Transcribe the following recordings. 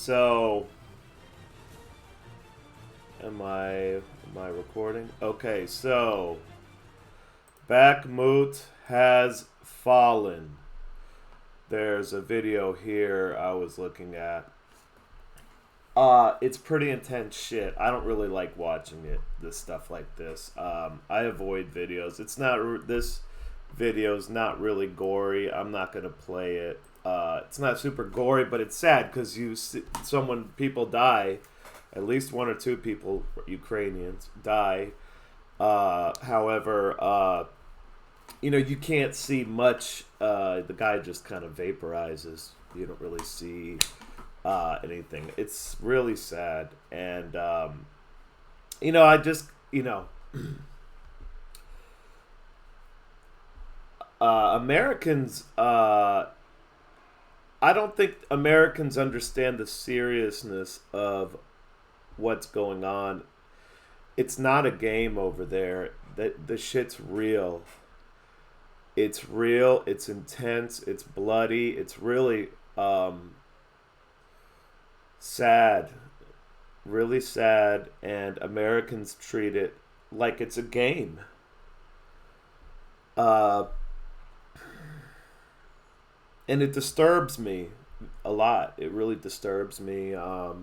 So, am I recording? Okay, so Bakhmut has fallen. There's a video here I was looking at. It's pretty intense shit. I don't really like watching this stuff like this. I avoid videos. This video's not really gory. I'm not gonna play it. It's not super gory, but it's sad because people die. At least one or two people, Ukrainians, die. However, you can't see much. The guy just kind of vaporizes. You don't really see anything. It's really sad. And, I just, Americans, I don't think Americans understand the seriousness of what's going on. It's not a game over there. The shit's real. It's real. It's intense. It's bloody. It's really sad. Really sad. And Americans treat it like it's a game. And it disturbs me a lot. It really disturbs me. A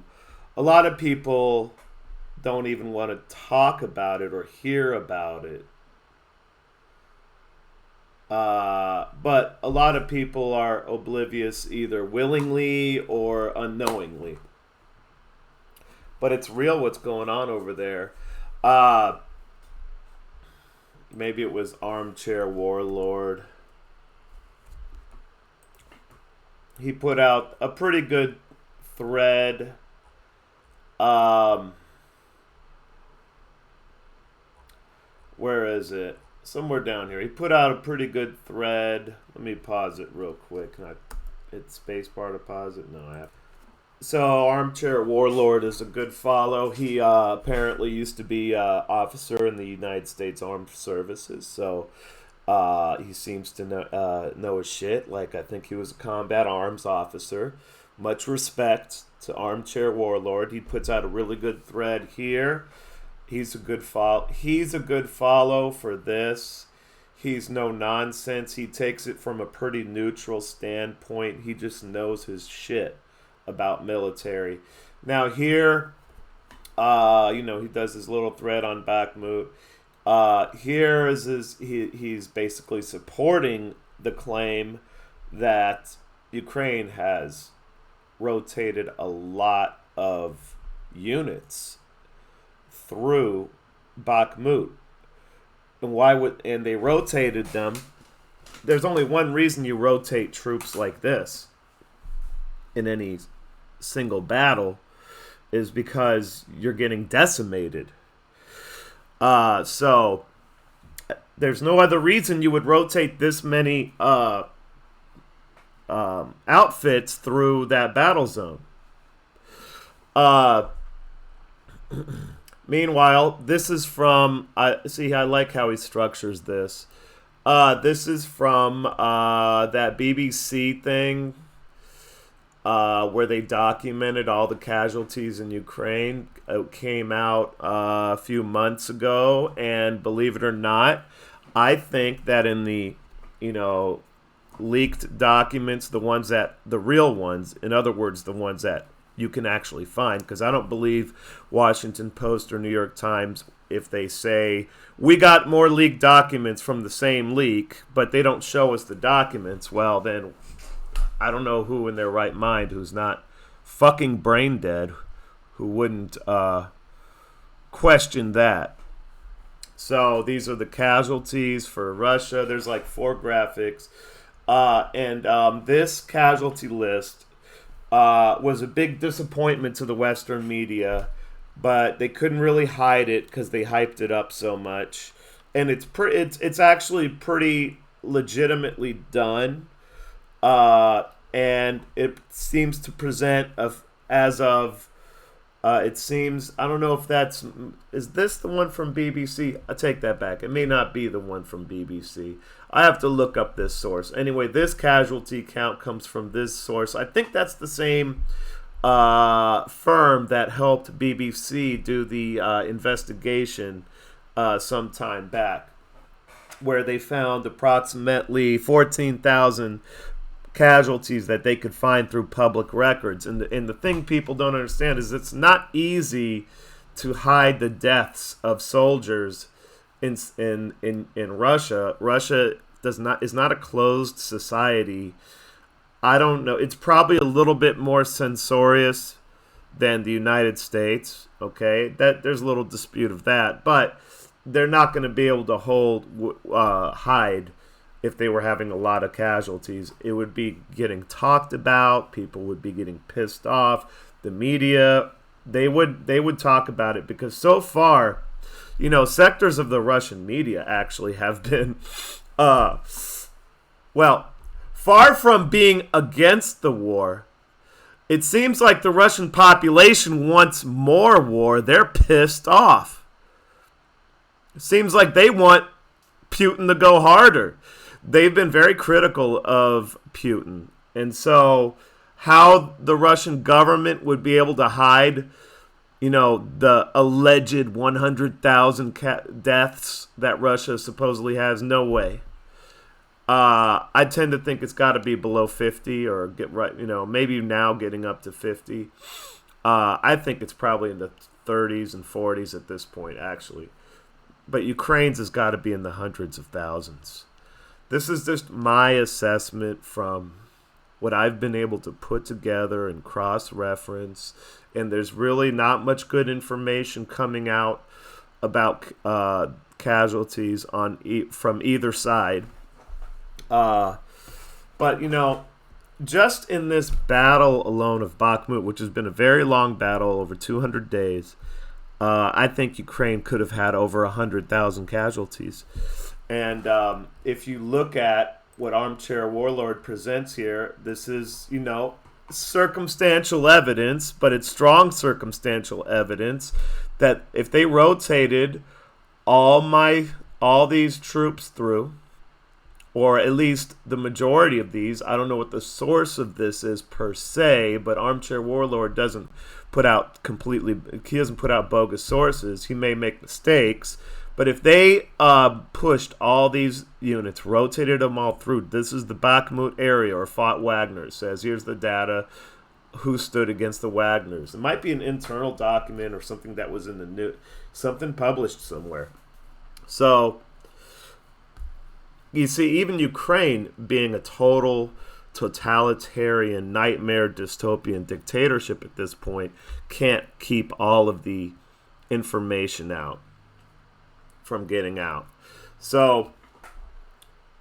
lot of people don't even want to talk about it or hear about it. But a lot of people are oblivious either willingly or unknowingly. But it's real what's going on over there. Maybe it was Armchair Warlord. He put out a pretty good thread. Where is it? Somewhere down here. He put out a pretty good thread. Let me pause it real quick. Can I hit spacebar to pause it? No, I have. So, Armchair Warlord is a good follow. He apparently used to be an officer in the United States Armed Services. So, he seems to know his shit. Like, I think he was a combat arms officer. Much respect to Armchair Warlord. He puts out a really good thread here. He's a good follow for this. He's no nonsense. He takes it from a pretty neutral standpoint. He just knows his shit about military. Now here, he does his little thread on Bakhmut. Here is he's basically supporting the claim that Ukraine has rotated a lot of units through Bakhmut. And they rotated them. There's only one reason you rotate troops like this in any single battle is because you're getting decimated. So there's no other reason you would rotate this many outfits through that battle zone. Meanwhile, this is from, I like how he structures this. This is from that BBC thing where they documented all the casualties in Ukraine. It came out a few months ago, and believe it or not, I think that in the, leaked documents, the real ones, in other words, the ones that you can actually find, because I don't believe Washington Post or New York Times if they say we got more leaked documents from the same leak, but they don't show us the documents. Well, then I don't know who in their right mind, who's not fucking brain dead, who wouldn't question that. So these are the casualties for Russia. There's like 4 graphics. And this casualty list was a big disappointment to the Western media, but they couldn't really hide it because they hyped it up so much. And it's actually pretty legitimately done. And it seems to present it seems, I don't know if is this the one from BBC? I take that back. It may not be the one from BBC. I have to look up this source. Anyway, this casualty count comes from this source. I think that's the same firm that helped BBC do the investigation some time back, where they found approximately 14,000 casualties that they could find through public records. And the thing people don't understand is it's not easy to hide the deaths of soldiers in Russia. Russia is not a closed society. I don't know. It's probably a little bit more censorious than the United States. Okay, that there's a little dispute of that, but they're not going to be able to hide if they were having a lot of casualties. It would be getting talked about. People would be getting pissed off. The media, they would talk about it, because so far, sectors of the Russian media actually have been, far from being against the war. It seems like the Russian population wants more war. They're pissed off. It seems like they want Putin to go harder. They've been very critical of Putin. And so how the Russian government would be able to hide, the alleged 100,000 deaths that Russia supposedly has, no way. I tend to think it's got to be below 50, or maybe now getting up to 50. I think it's probably in the 30s and 40s at this point, actually. But Ukraine's has got to be in the hundreds of thousands. This is just my assessment from what I've been able to put together and cross-reference. And there's really not much good information coming out about casualties from either side. But, just in this battle alone of Bakhmut, which has been a very long battle, over 200 days, I think Ukraine could have had over 100,000 casualties. And if you look at what Armchair Warlord presents here, this is, circumstantial evidence, but it's strong circumstantial evidence that if they rotated all these troops through, or at least the majority of these, I don't know what the source of this is per se, but Armchair Warlord doesn't put out bogus sources. He may make mistakes, but if they pushed all these units, rotated them all through, this is the Bakhmut area, or fought Wagner. It says, here's the data, who stood against the Wagners. It might be an internal document or something that was in the news, something published somewhere. So you see, even Ukraine, being a total totalitarian, nightmare, dystopian dictatorship at this point, can't keep all of the information out from getting out. So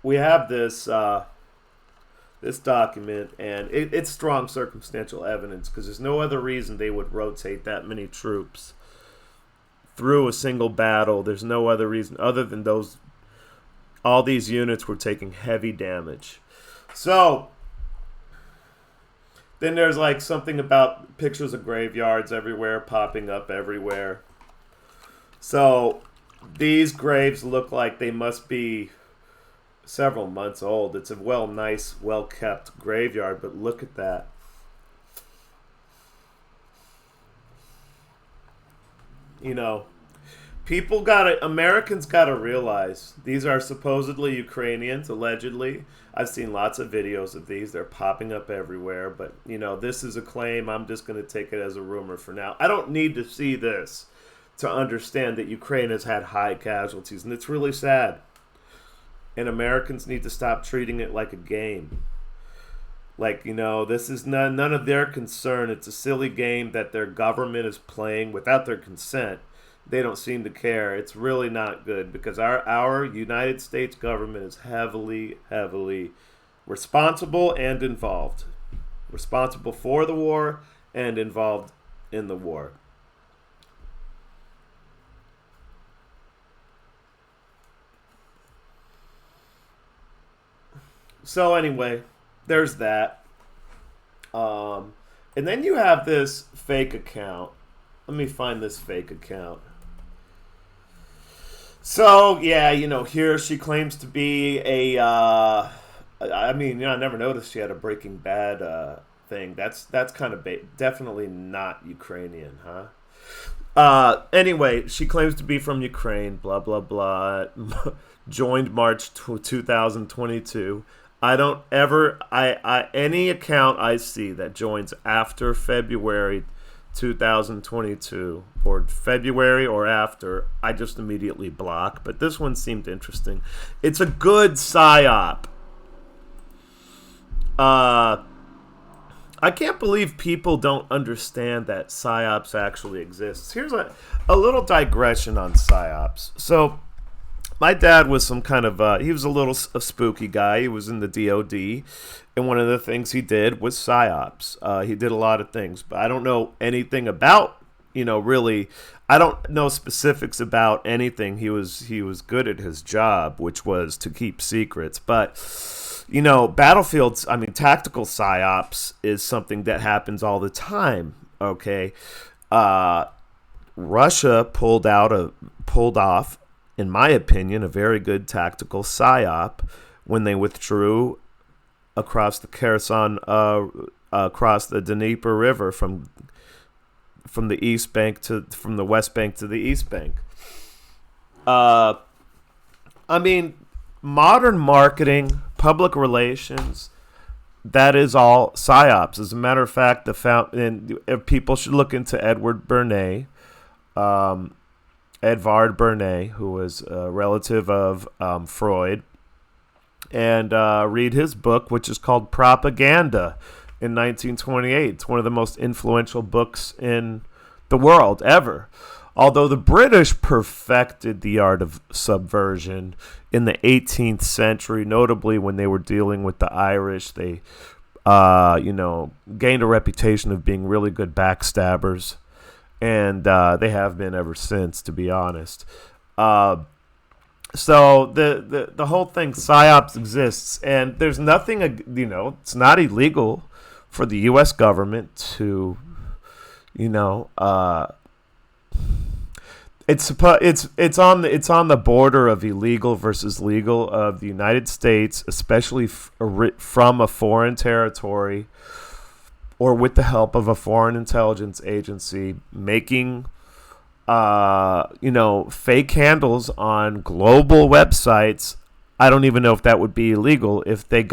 we have this document, and it's strong circumstantial evidence, because there's no other reason they would rotate that many troops through a single battle. There's no other reason other than all these units were taking heavy damage. So then there's something about pictures of graveyards everywhere, popping up everywhere. So these graves look like they must be several months old. It's a nice, well-kept graveyard, but look at that. Americans gotta realize these are supposedly Ukrainians, allegedly. I've seen lots of videos of these. They're popping up everywhere, but this is a claim. I'm just going to take it as a rumor for now. I don't need to see this to understand that Ukraine has had high casualties, and it's really sad. And Americans need to stop treating it like a game. This is none of their concern. It's a silly game that their government is playing without their consent. They don't seem to care. It's really not good, because our United States government is heavily, heavily responsible and involved. Responsible for the war and involved in the war. So anyway, there's that. And then you have this fake account. Let me find this fake account. So, yeah, here she claims to be I never noticed she had a Breaking Bad thing. That's kind of definitely not Ukrainian, huh? Anyway, she claims to be from Ukraine, blah, blah, blah. Joined March 2022. I don't ever, any account I see that joins after February 2022 or February or after, I just immediately block. But this one seemed interesting. It's a good psyop. I can't believe people don't understand that psyops actually exists. Here's a little digression on psyops. So, my dad was some kind of, he was a spooky guy. He was in the DOD, and one of the things he did was psyops. He did a lot of things, but I don't know anything about, really, I don't know specifics about anything. He was good at his job, which was to keep secrets, but battlefields, tactical psyops is something that happens all the time, okay? Russia pulled off, in my opinion, a very good tactical psyop when they withdrew across the Kherson, across the Dnieper River from the East Bank from the West Bank to the East Bank. Modern marketing, public relations, that is all psyops. As a matter of fact, people should look into Edward Bernays, Edvard Bernays, who was a relative of Freud, and read his book, which is called Propaganda, in 1928. It's one of the most influential books in the world ever. Although the British perfected the art of subversion in the 18th century, notably when they were dealing with the Irish, they, gained a reputation of being really good backstabbers, and they have been ever since, to be honest. So the whole thing, psyops exists, and there's nothing, it's not illegal for the U.S. government to, It's on the border of illegal versus legal of the United States, especially from a foreign territory or with the help of a foreign intelligence agency, making fake handles on global websites. I don't even know if that would be illegal if the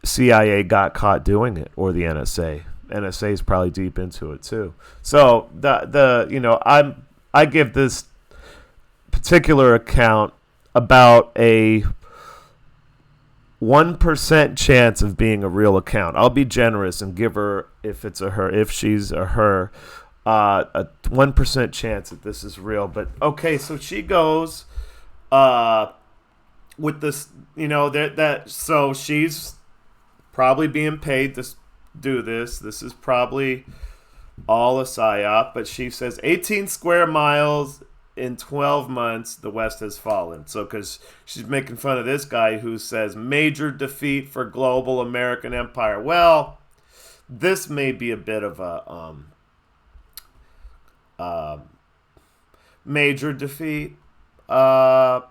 CIA got caught doing it, or the NSA. NSA is probably deep into it too. So I give this particular account about a 1% chance of being a real account. I'll be generous and give her, if it's a her, if she's a her, a 1% chance that this is real. But okay, so she goes with this, so she's probably being paid to do this. This is probably all a psyop, but she says 18 square miles in 12 months, the West has fallen. So, because she's making fun of this guy who says major defeat for global American empire. Well, this may be a bit of a major defeat. The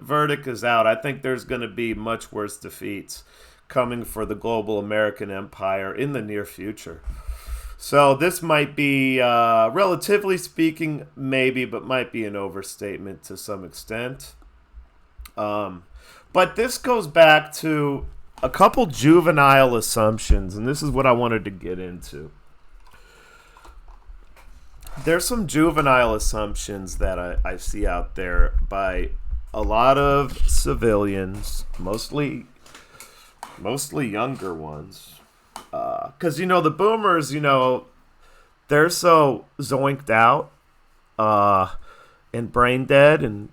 verdict is out. I think there's going to be much worse defeats coming for the global American empire in the near future. So this might be, relatively speaking, maybe, but might be an overstatement to some extent. But this goes back to a couple juvenile assumptions, and this is what I wanted to get into. There's some juvenile assumptions that I see out there by a lot of civilians, mostly younger ones. Because, the boomers, they're so zoinked out and brain dead, and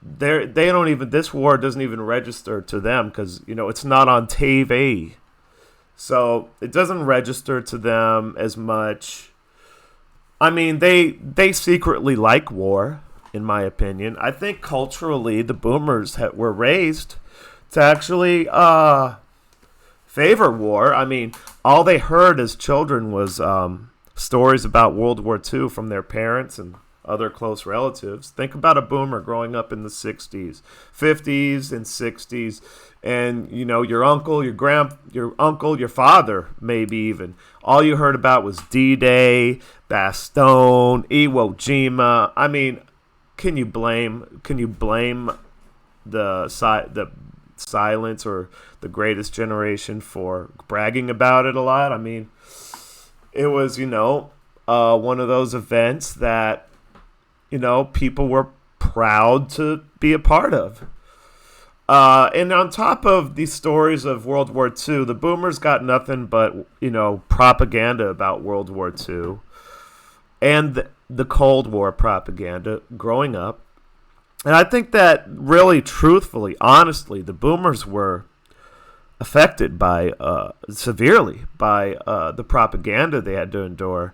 they don't even, this war doesn't even register to them because, it's not on TV. So it doesn't register to them as much. I mean, they secretly like war, in my opinion. I think culturally the boomers were raised to actually favor war. I mean, all they heard as children was stories about World War II from their parents, and other close relatives. Think about a boomer growing up in the 60s, 50s, and 60s. And, your uncle, your father, maybe even. All you heard about was D-Day, Bastogne, Iwo Jima. I mean, can you blame the silence or the greatest generation for bragging about it a lot? I mean, it was, one of those events that, people were proud to be a part of. And on top of these stories of World War II, the boomers got nothing but, propaganda about World War II and the Cold War propaganda growing up. And I think that really, truthfully, honestly, the boomers were affected severely by the propaganda they had to endure.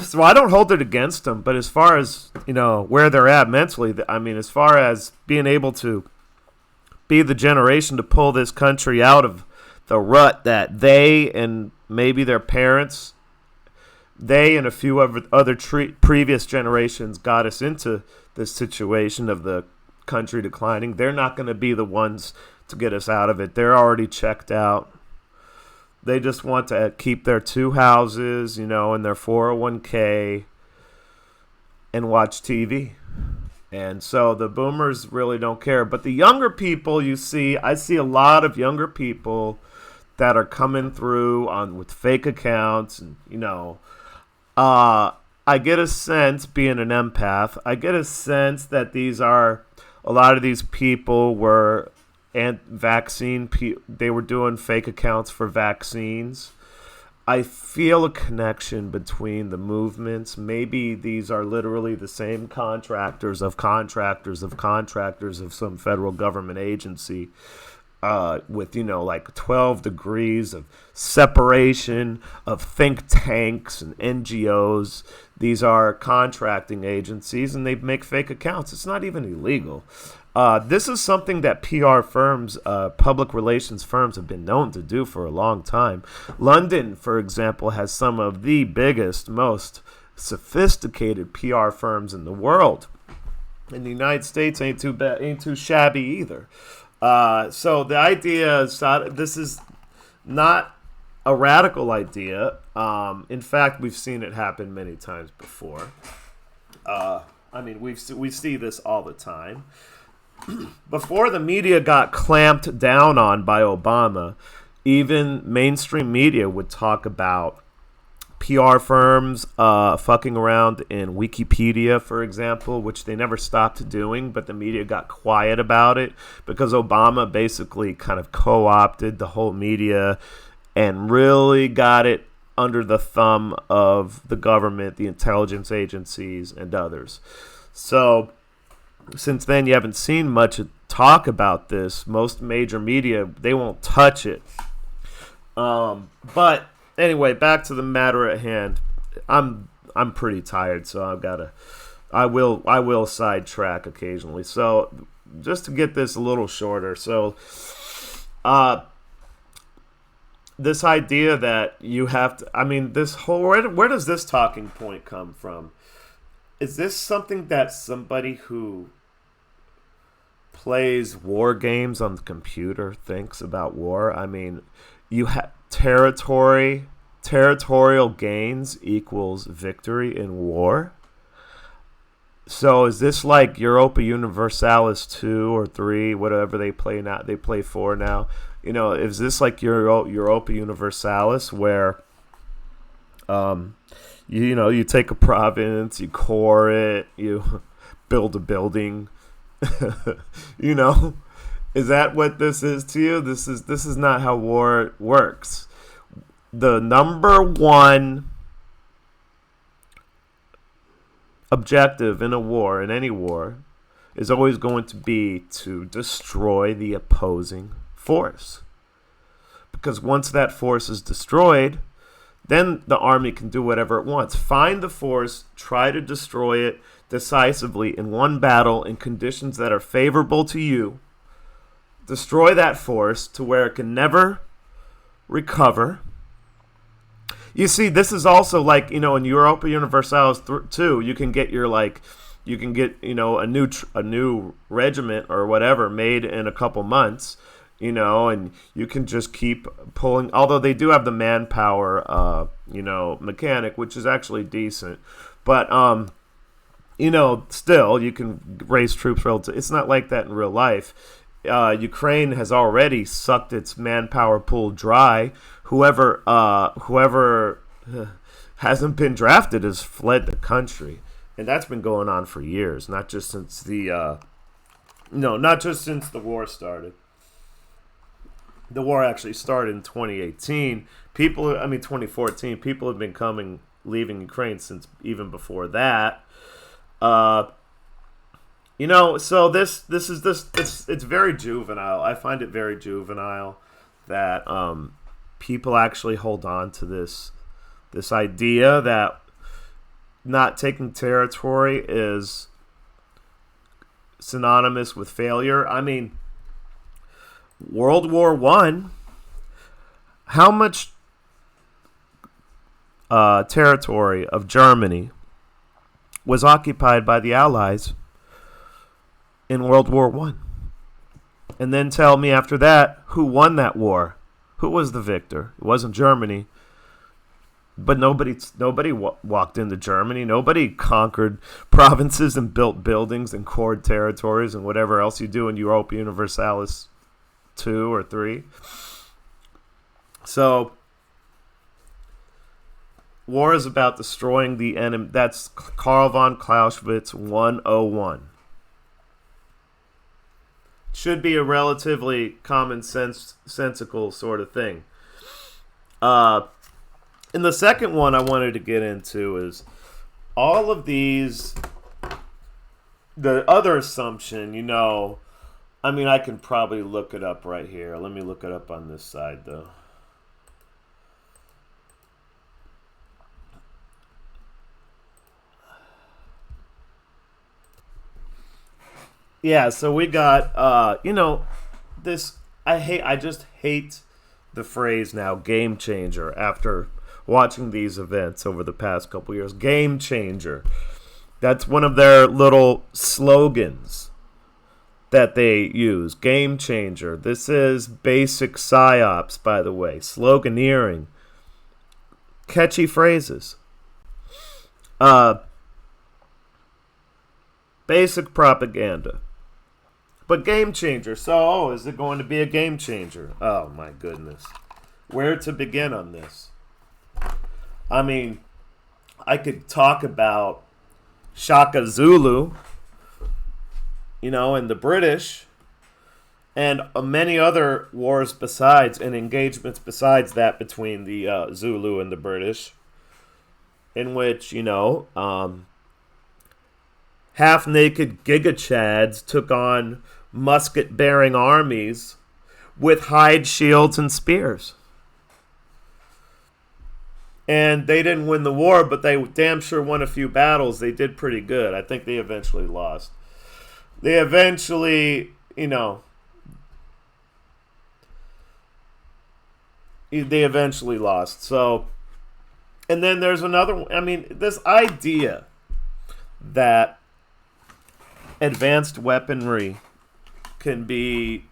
So I don't hold it against them, but as far as, where they're at mentally, I mean, as far as being able to be the generation to pull this country out of the rut that they and maybe their parents, they and a few other previous generations got us into this situation of the country declining, they're not going to be the ones to get us out of it. They're already checked out. They just want to keep their 2 houses, and their 401k and watch TV. And so the boomers really don't care. But the younger people, I see a lot of younger people that are coming through with fake accounts. And, I get a sense, being an empath, I get a sense that a lot of these people were they were doing fake accounts for vaccines. I feel a connection between the movements. Maybe these are literally the same contractors of some federal government agency with, like 12 degrees of separation of think tanks and NGOs. These are contracting agencies, and they make fake accounts. It's not even illegal. This is something that PR firms, public relations firms, have been known to do for a long time. London, for example, has some of the biggest, most sophisticated PR firms in the world. And the United States ain't too shabby either. So the idea is this is not a radical idea. In fact, we've seen it happen many times before. We see this all the time. Before the media got clamped down on by Obama, even mainstream media would talk about PR firms fucking around in Wikipedia, for example, which they never stopped doing, but the media got quiet about it because Obama basically kind of co-opted the whole media and really got it under the thumb of the government, the intelligence agencies, and others. So since then, you haven't seen much talk about this. Most major media, they won't touch it. But anyway, back to the matter at hand. I'm pretty tired, so I will sidetrack occasionally. So just to get this a little shorter. So this idea that you have to, where does this talking point come from? Is this something that somebody who plays war games on the computer thinks about war? I mean, you have territorial gains equals victory in war. So is this like Europa Universalis 2 or 3, whatever they play now? They play 4 now. Is this like Europa Universalis where you take a province, you core it, you build a building. Is that what this is to you? This is not how war works. The number one objective in a war, in any war, is always going to be to destroy the opposing force. Because once that force is destroyed, then the army can do whatever it wants. Find the force, try to destroy it decisively in one battle in conditions that are favorable to you. Destroy that force to where it can never recover. You see, this is also like, in Europa Universalis too. You can get a new regiment or whatever made in a couple months, and you can just keep pulling. Although they do have the manpower, mechanic, which is actually decent, but still you can raise troops relative. It's not like that in real life. Ukraine has already sucked its manpower pool dry. Whoever hasn't been drafted has fled the country, and that's been going on for years. Not just since the war started. The war actually started in 2018. 2014. People have been leaving Ukraine since even before that. So it's very juvenile. I find it very juvenile that people actually hold on to this idea that not taking territory is synonymous with failure. I mean, World War I, how much territory of Germany was occupied by the Allies in World War I? And then tell me after that, who won that war? Who was the victor? It wasn't Germany. But nobody walked into Germany. Nobody conquered provinces and built buildings and cored territories and whatever else you do in Europa Universalis 2 or 3. So, war is about destroying the enemy. That's Karl von Clausewitz 101. Should be a relatively sensical sort of thing. And the second one I wanted to get into is all of these, the other assumption, I can probably look it up right here. Let me look it up on this side, though. Yeah, so we got, this, I just hate the phrase now, game changer, after watching these events over the past couple years. Game changer. That's one of their little slogans that they use. Game changer. This is basic psyops, by the way. Sloganeering. Catchy phrases. Basic propaganda. But game changer. So, is it going to be a game changer? Oh, my goodness. Where to begin on this? I mean, I could talk about Shaka Zulu, and the British, and many other wars besides, and engagements besides that between the Zulu and the British, in which, half-naked giga-chads took on musket-bearing armies with hide shields and spears. And they didn't win the war, but they damn sure won a few battles. They did pretty good. I think they eventually lost. They eventually, lost. So, and then there's another one. This idea that advanced weaponry can be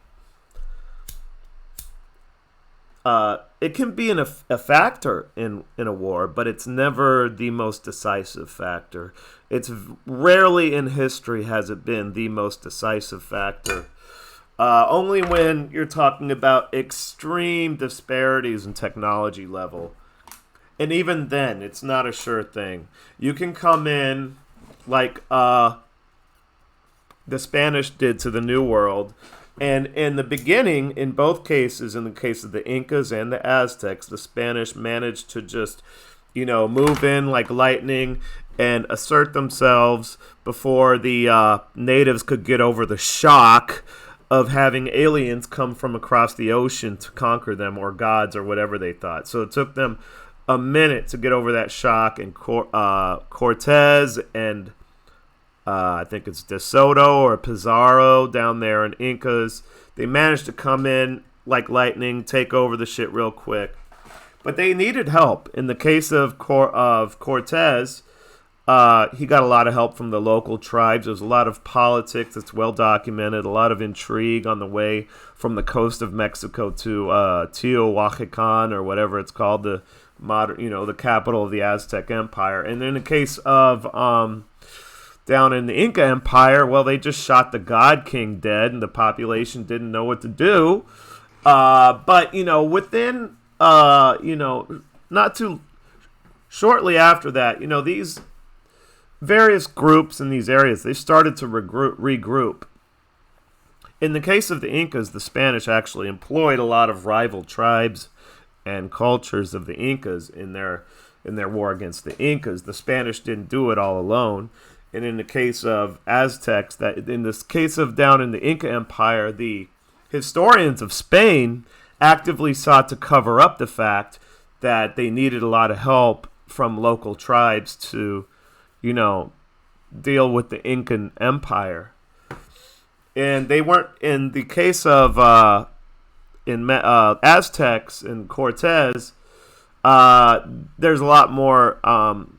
it can be a factor in a war, but it's never the most decisive factor. It's rarely in history has it been the most decisive factor. Only when you're talking about extreme disparities in technology level. And even then, it's not a sure thing. You can come in like the Spanish did to the New World. And in the beginning, in both cases, in the case of the Incas and the Aztecs, the Spanish managed to just, move in like lightning and assert themselves before the natives could get over the shock of having aliens come from across the ocean to conquer them, or gods, or whatever they thought. So it took them a minute to get over that shock, and Cortez and I think it's De Soto or Pizarro down there in Incas. They managed to come in like lightning, take over the shit real quick. But they needed help. In the case of Cortez, he got a lot of help from the local tribes. There's a lot of politics that's well documented, a lot of intrigue on the way from the coast of Mexico to Teotihuacan, or whatever it's called, the modern, the capital of the Aztec Empire. And in the case of down in the Inca Empire, well, they just shot the God King dead, and the population didn't know what to do. But within not too shortly after that, these various groups in these areas, they started to regroup. In the case of the Incas, the Spanish actually employed a lot of rival tribes and cultures of the Incas in their war against the Incas. The Spanish didn't do it all alone. And in the case of Aztecs, in this case of down in the Inca Empire, the historians of Spain actively sought to cover up the fact that they needed a lot of help from local tribes to, deal with the Incan Empire. And they weren't, in the case of Aztecs and Cortez, there's a lot more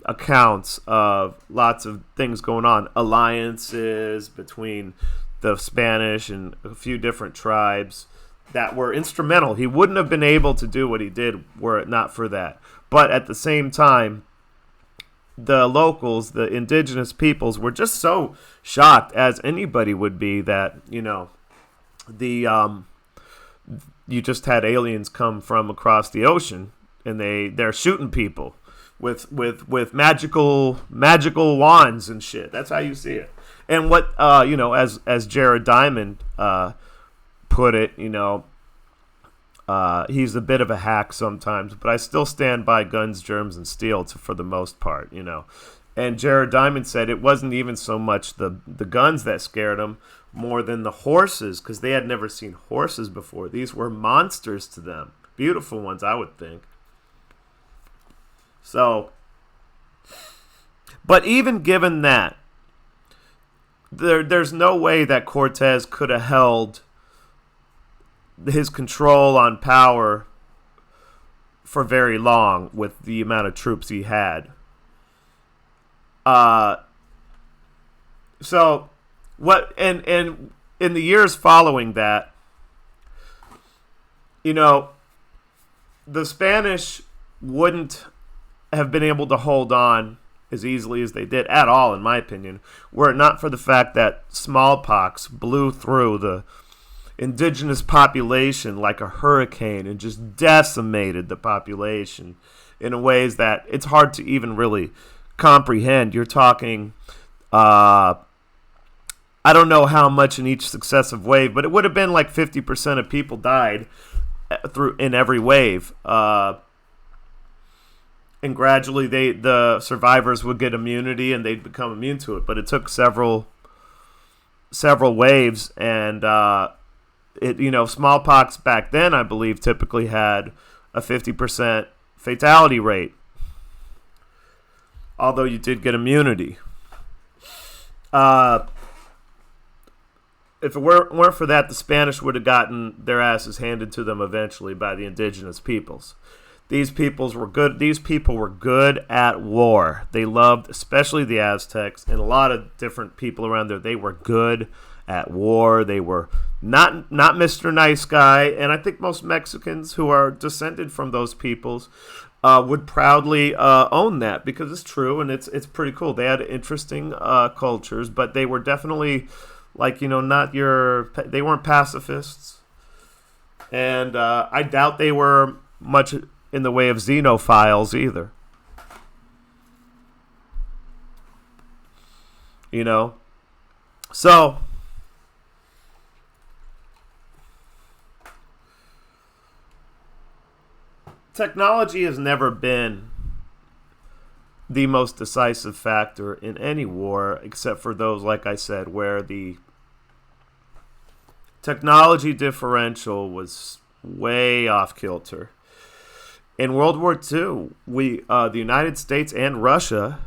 accounts of lots of things going on. Alliances between the Spanish and a few different tribes that were instrumental. He wouldn't have been able to do what he did were it not for that. But at the same time, the locals, the indigenous peoples, were just so shocked, as anybody would be, that you just had aliens come from across the ocean, and they're shooting people with magical wands and shit. That's how you see it. And what as Jared Diamond put it, he's a bit of a hack sometimes, but I still stand by guns, germs, and steel for the most part, And Jared Diamond said it wasn't even so much the guns that scared him, more than the horses, because they had never seen horses before. These were monsters to them. Beautiful ones, I would think. So, but even given that, there's no way that Cortez could have held his control on power for very long with the amount of troops he had. So what, and in the years following that, the Spanish wouldn't have been able to hold on as easily as they did at all, in my opinion, were it not for the fact that smallpox blew through the indigenous population like a hurricane and just decimated the population in ways that it's hard to even really comprehend. You're talking, I don't know how much in each successive wave, but it would have been like 50% of people died in every wave. And gradually the survivors would get immunity and they'd become immune to it. But it took several waves, and smallpox back then, I believe, typically had a 50% fatality rate, although you did get immunity. If it weren't for that, the Spanish would have gotten their asses handed to them eventually by the indigenous peoples. These people were good at war. They loved, especially the Aztecs and a lot of different people around there. They were good at war. They were not Mr. Nice Guy. And I think most Mexicans who are descended from those peoples would proudly own that, because it's true and it's pretty cool. They had interesting cultures, but they were definitely they weren't pacifists. And I doubt they were much in the way of xenophiles either. So technology has never been the most decisive factor in any war, except for those, like I said, where the technology differential was way off kilter. In World War II, the United States and Russia,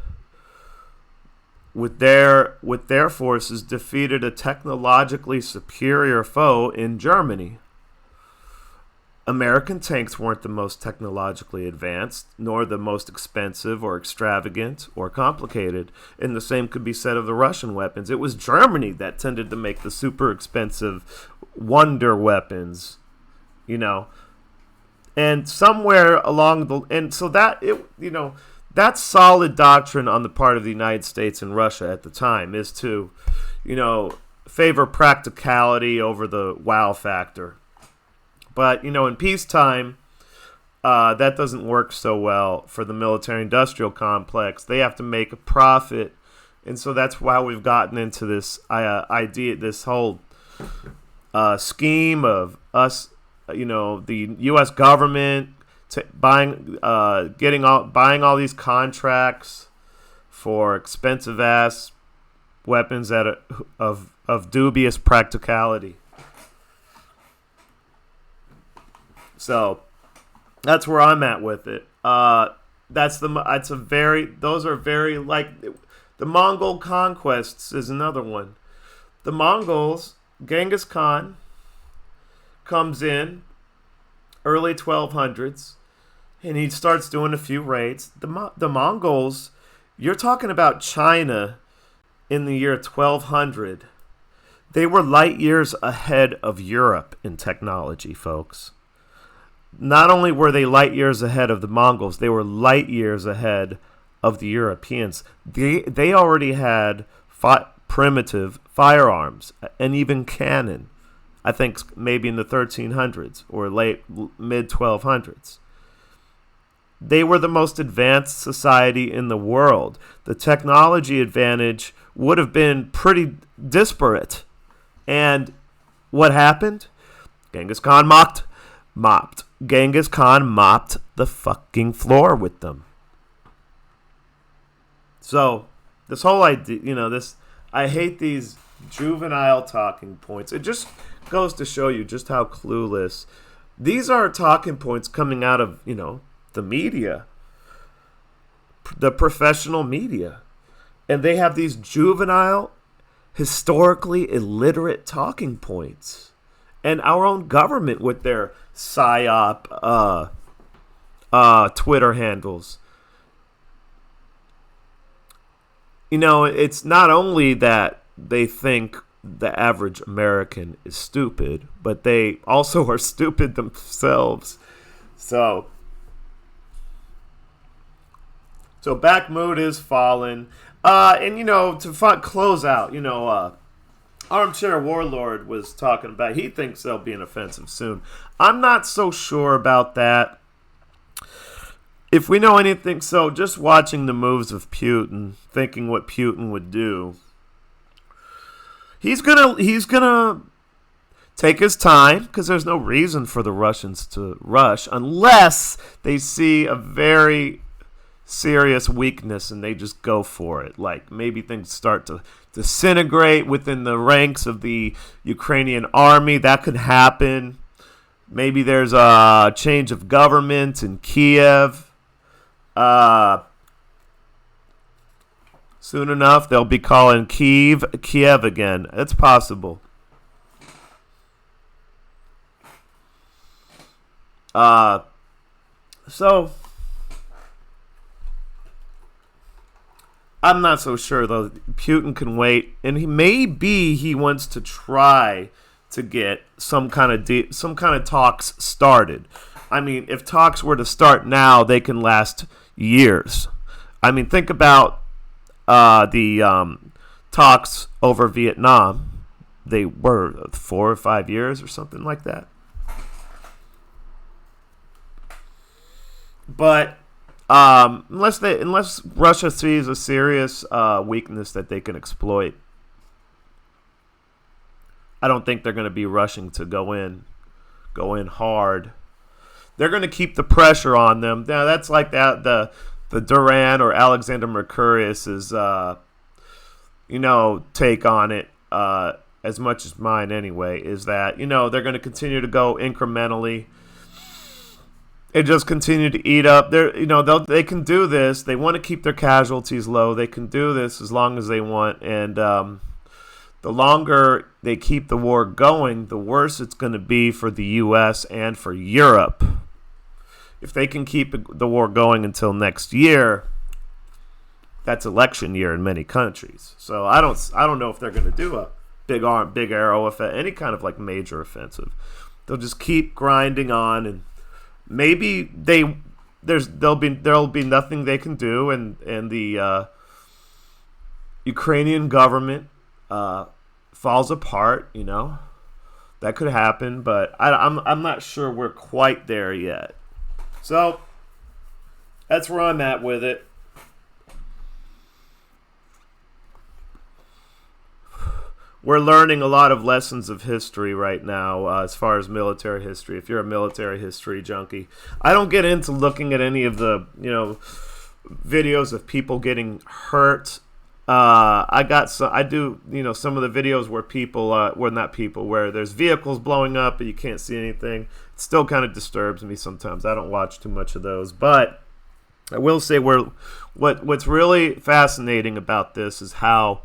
with their forces, defeated a technologically superior foe in Germany. American tanks weren't the most technologically advanced, nor the most expensive or extravagant or complicated. And the same could be said of the Russian weapons. It was Germany that tended to make the super expensive wonder weapons, you know. And somewhere along the, and so that, that's solid doctrine on the part of the United States and Russia at the time, is to, favor practicality over the wow factor. But, in peacetime, that doesn't work so well for the military-industrial complex. They have to make a profit. And so that's why we've gotten into this idea, this whole scheme of us, the U.S. government buying all these contracts for expensive-ass weapons of dubious practicality. So that's where I'm at with it. Those are very, like, the Mongol conquests is another one. The Mongols, Genghis Khan comes in early 1200s, and he starts doing a few raids. The Mongols, you're talking about China in the year 1200. They were light years ahead of Europe in technology, folks. Not only were they light years ahead of the Mongols, they were light years ahead of the Europeans. They already had primitive firearms and even cannon. I think maybe in the 1300s or mid 1200s. They were the most advanced society in the world. The technology advantage would have been pretty disparate. And what happened? Genghis Khan mopped. Genghis Khan mopped the fucking floor with them. So, this whole idea, I hate these juvenile talking points. It just goes to show you just how clueless. These are talking points coming out of, the media, the professional media. And they have these juvenile, historically illiterate talking points. And our own government with their PSYOP Twitter handles. It's not only that they think the average American is stupid, but they also are stupid themselves. So Bakhmut is fallen. And, to close out, Armchair Warlord was talking about, he thinks there'll be an offensive soon. I'm not so sure about that. If we know anything, so just watching the moves of Putin, thinking what Putin would do, he's gonna take his time, because there's no reason for the Russians to rush unless they see a very serious weakness and they just go for it. Like maybe things start to disintegrate within the ranks of the Ukrainian army. That could happen. Maybe there's a change of government in Kiev. Soon enough, they'll be calling Kiev again. It's possible. So I'm not so sure, though. Putin can wait, and he wants to try to get some kind of talks started. I mean, if talks were to start now, they can last years. I mean, think about the talks over Vietnam. They were 4 or 5 years or something like that. But unless Russia sees a serious weakness that they can exploit, I don't think they're going to be rushing to go in hard. They're going to keep the pressure on them. Now that's like that the Duran or Alexander Mercurius's take on it, as much as mine anyway, is that they're going to continue to go incrementally. And just continue to eat up. They can do this. They want to keep their casualties low. They can do this as long as they want, and the longer they keep the war going, the worse it's going to be for the U.S. and for Europe. If they can keep the war going until next year, that's election year in many countries. So I don't know if they're going to do a big arrow offensive, any kind of like major offensive. They'll just keep grinding on, and maybe there'll be nothing they can do, and the Ukrainian government falls apart. That could happen, but I'm not sure we're quite there yet. So that's where I'm at with it. We're learning a lot of lessons of history right now as far as military history. If you're a military history junkie, I don't get into looking at any of the videos of people getting hurt. I do some of the videos where people, where there's vehicles blowing up and you can't see anything. It still kind of disturbs me sometimes. I don't watch too much of those, but I will say what's really fascinating about this is how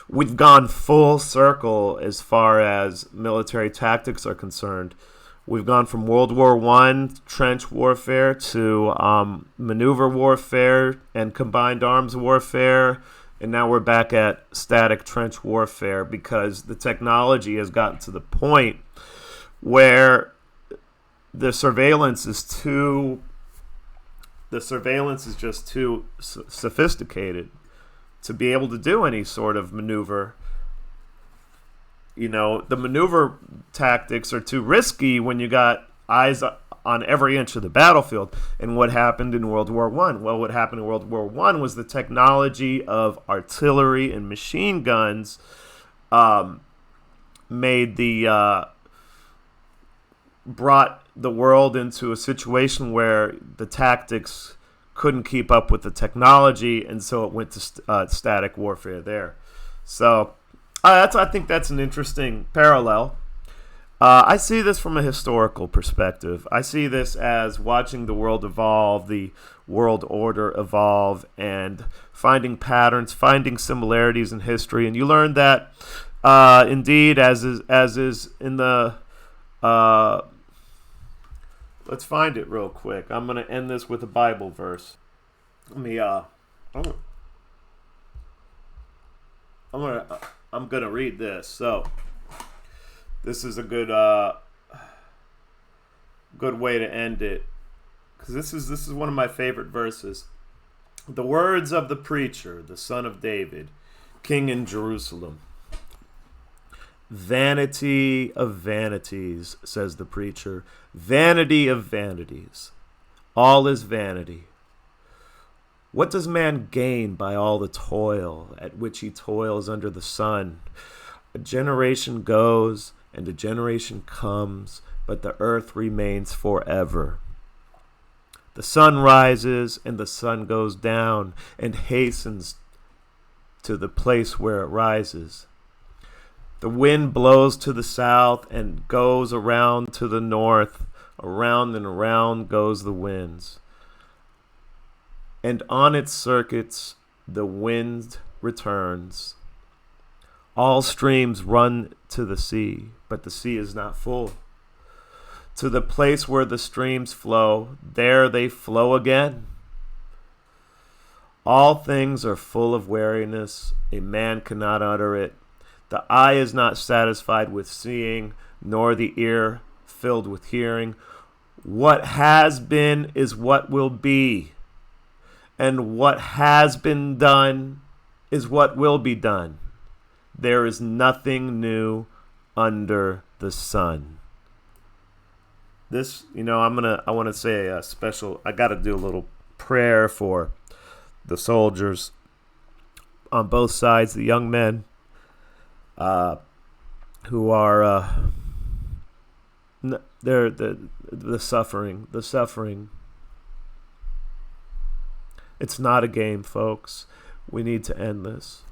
we've gone full circle as far as military tactics are concerned. We've gone from World War I trench warfare to maneuver warfare and combined arms warfare, and now we're back at static trench warfare because the technology has gotten to the point where the surveillance is just too sophisticated to be able to do any sort of maneuver. The maneuver tactics are too risky when you got eyes on every inch of the battlefield. And what happened in World War I? Well, what happened in World War I was the technology of artillery and machine guns brought the world into a situation where the tactics couldn't keep up with the technology, and so it went to static warfare there. So I think that's an interesting parallel. I see this from a historical perspective. I see this as watching the world evolve, the world order evolve, and finding patterns, finding similarities in history. And you learn that, indeed, as is in the... let's find it real quick. I'm going to end this with a Bible verse. I'm going to read this. So this is a good way to end it, because this is one of my favorite verses. The words of the preacher, the son of David, king in Jerusalem. Vanity of vanities, says the preacher. Vanity of vanities. All is vanity. What does man gain by all the toil at which he toils under the sun? A generation goes and a generation comes, but the earth remains forever. The sun rises and the sun goes down and hastens to the place where it rises. The wind blows to the south and goes around to the north. Around and around goes the winds. And on its circuits the wind returns. All streams run to the sea, but the sea is not full. To the place where the streams flow, there they flow again. All things are full of weariness. A man cannot utter it. The eye is not satisfied with seeing, nor the ear filled with hearing. What has been is what will be, and what has been done is what will be done. There is nothing new under the sun. This, I want to say a special, I got to do a little prayer for the soldiers on both sides, the young men who are they're the suffering. It's not a game, folks. We need to end this.